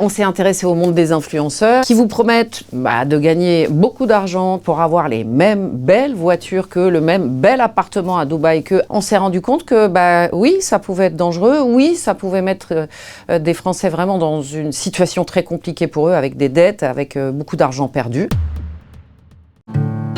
On s'est intéressé au monde des influenceurs qui vous promettent de gagner beaucoup d'argent pour avoir les mêmes belles voitures que le même bel appartement à Dubaï. On s'est rendu compte que oui, ça pouvait être dangereux, oui, ça pouvait mettre des Français vraiment dans une situation très compliquée pour eux, avec des dettes, avec beaucoup d'argent perdu.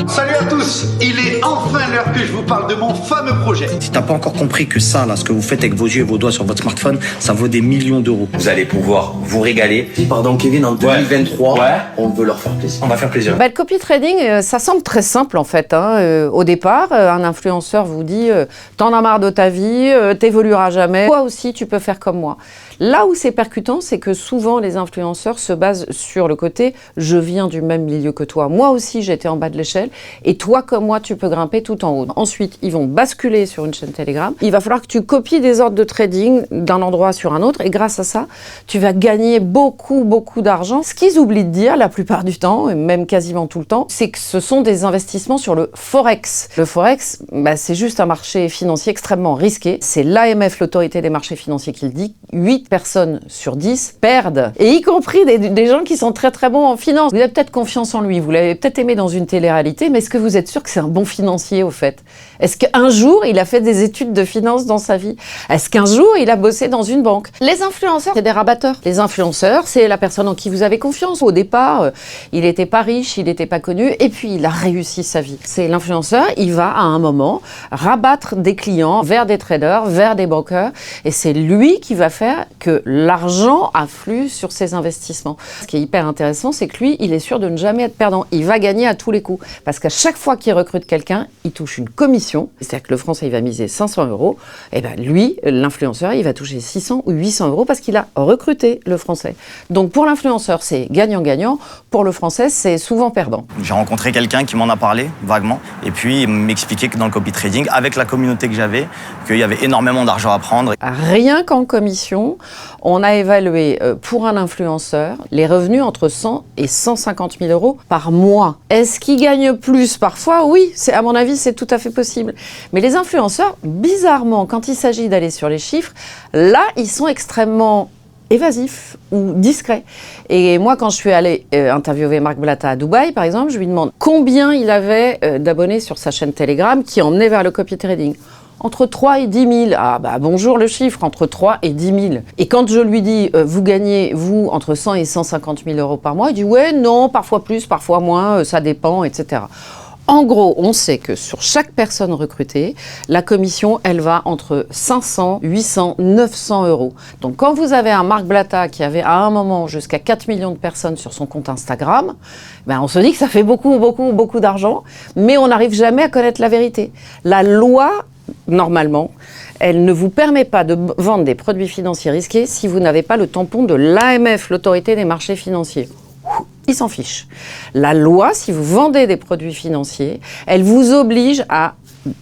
Salut à tous, il est enfin l'heure que je vous parle de mon fameux projet. Si t'as pas encore compris que ça, là, ce que vous faites avec vos yeux et vos doigts sur votre smartphone, ça vaut des millions d'euros. Vous allez pouvoir vous régaler. Pardon Kevin, en 2023, on veut leur faire plaisir. On va faire plaisir. Le copy trading, ça semble très simple en fait. Au départ, un influenceur vous dit t'en as marre de ta vie, t'évolueras jamais. Toi aussi, tu peux faire comme moi. Là où c'est percutant, c'est que souvent les influenceurs se basent sur le côté je viens du même milieu que toi. Moi aussi, j'étais en bas de l'échelle et toi comme moi, tu peux grimper tout en haut. Ensuite, ils vont basculer sur une chaîne Telegram. Il va falloir que tu copies des ordres de trading d'un endroit sur un autre et grâce à ça, tu vas gagner beaucoup d'argent. Ce qu'ils oublient de dire la plupart du temps, et même quasiment tout le temps, c'est que ce sont des investissements sur le Forex. Le Forex, c'est juste un marché financier extrêmement risqué. C'est l'AMF, l'autorité des marchés financiers, qui le dit. 8 personnes sur 10 perdent, et y compris des gens qui sont très bons en finance. Vous avez peut-être confiance en lui, vous l'avez peut-être aimé dans une télé-réalité, mais est-ce que vous êtes sûr que c'est un bon financier au fait? Est-ce qu'un jour il a fait des études de finance dans sa vie? Est-ce qu'un jour il a bossé dans une banque? Les influenceurs, c'est des rabatteurs. Les influenceurs, c'est la personne en qui vous avez confiance. Au départ, il n'était pas riche, il n'était pas connu, et puis il a réussi sa vie. C'est l'influenceur, il va à un moment rabattre des clients vers des traders, vers des brokers, et c'est lui qui va faire que l'argent afflue sur ses investissements. Ce qui est hyper intéressant, c'est que lui, il est sûr de ne jamais être perdant. Il va gagner à tous les coups. Parce qu'à chaque fois qu'il recrute quelqu'un, il touche une commission. C'est-à-dire que le Français, il va miser 500 €. Et lui, l'influenceur, il va toucher 600 ou 800 € parce qu'il a recruté le Français. Donc pour l'influenceur, c'est gagnant-gagnant. Pour le Français, c'est souvent perdant. J'ai rencontré quelqu'un qui m'en a parlé, vaguement, et puis il m'expliquait que dans le copy trading, avec la communauté que j'avais, qu'il y avait énormément d'argent à prendre. Rien qu'en commission, on a évalué pour un influenceur les revenus entre 100 et 150 000 € par mois. Est-ce qu'il gagne plus parfois? Oui, à mon avis, c'est tout à fait possible. Mais les influenceurs, bizarrement, quand il s'agit d'aller sur les chiffres, là, ils sont extrêmement évasifs ou discrets. Et moi, quand je suis allée interviewer Marc Blatta à Dubaï, par exemple, je lui demande combien il avait d'abonnés sur sa chaîne Telegram qui emmenait vers le copy trading. Entre 3 et 10 000. Ah bonjour le chiffre, entre 3 et 10 000. Et quand je lui dis, vous gagnez, vous, entre 100 et 150 000 € par mois, il dit, ouais, non, parfois plus, parfois moins, ça dépend, etc. En gros, on sait que sur chaque personne recrutée, la commission, elle va entre 500, 800, 900 €. Donc quand vous avez un Marc Blatta qui avait à un moment jusqu'à 4 millions de personnes sur son compte Instagram, on se dit que ça fait beaucoup d'argent, mais on n'arrive jamais à connaître la vérité. La loi, normalement, elle ne vous permet pas de vendre des produits financiers risqués si vous n'avez pas le tampon de l'AMF, l'autorité des marchés financiers. Ils s'en fichent. La loi, si vous vendez des produits financiers, elle vous oblige à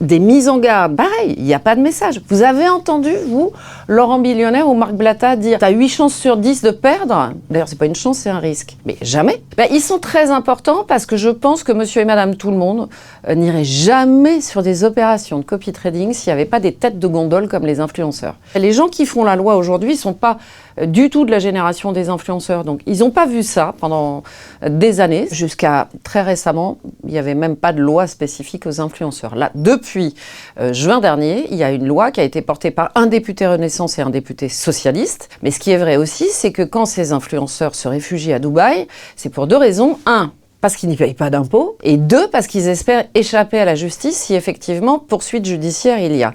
des mises en garde. Pareil, il n'y a pas de message. Vous avez entendu, vous, Laurent Billionnaire ou Marc Blatta dire « t'as 8 chances sur 10 de perdre ». D'ailleurs, c'est pas une chance, c'est un risque. Mais jamais. Ils sont très importants parce que je pense que monsieur et madame tout le monde n'iraient jamais sur des opérations de copy trading s'il n'y avait pas des têtes de gondole comme les influenceurs. Les gens qui font la loi aujourd'hui ne sont pas du tout de la génération des influenceurs. Donc, ils n'ont pas vu ça pendant des années. Jusqu'à très récemment, il n'y avait même pas de loi spécifique aux influenceurs. Là, depuis juin dernier, il y a une loi qui a été portée par un député Renaissance et un député socialiste. Mais ce qui est vrai aussi, c'est que quand ces influenceurs se réfugient à Dubaï, c'est pour deux raisons. Un, parce qu'ils n'y payent pas d'impôts, et deux, parce qu'ils espèrent échapper à la justice si effectivement poursuite judiciaire il y a.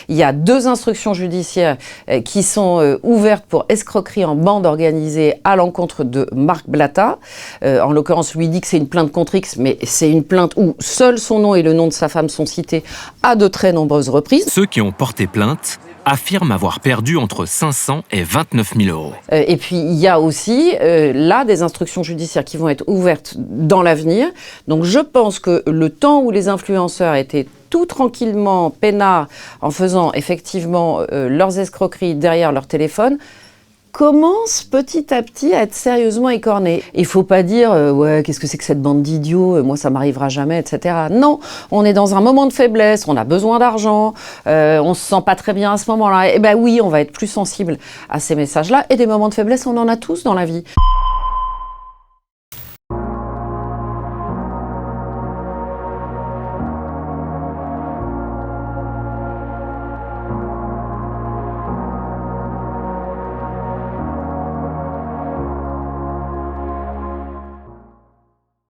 Il y a 2 instructions judiciaires qui sont ouvertes pour escroquerie en bande organisée à l'encontre de Marc Blatta. En l'occurrence, lui dit que c'est une plainte contre X, mais c'est une plainte où seul son nom et le nom de sa femme sont cités à de très nombreuses reprises. Ceux qui ont porté plainte affirme avoir perdu entre 500 et 29 000 €. Et puis, il y a aussi, là, des instructions judiciaires qui vont être ouvertes dans l'avenir. Donc, je pense que le temps où les influenceurs étaient tout tranquillement peinards en faisant effectivement leurs escroqueries derrière leur téléphone, commence petit à petit à être sérieusement écorné. Il faut pas dire ouais, qu'est-ce que c'est que cette bande d'idiots, moi ça m'arrivera jamais, etc. Non, on est dans un moment de faiblesse, on a besoin d'argent, on se sent pas très bien à ce moment-là. Eh ben oui, on va être plus sensible à ces messages-là. Et des moments de faiblesse, on en a tous dans la vie.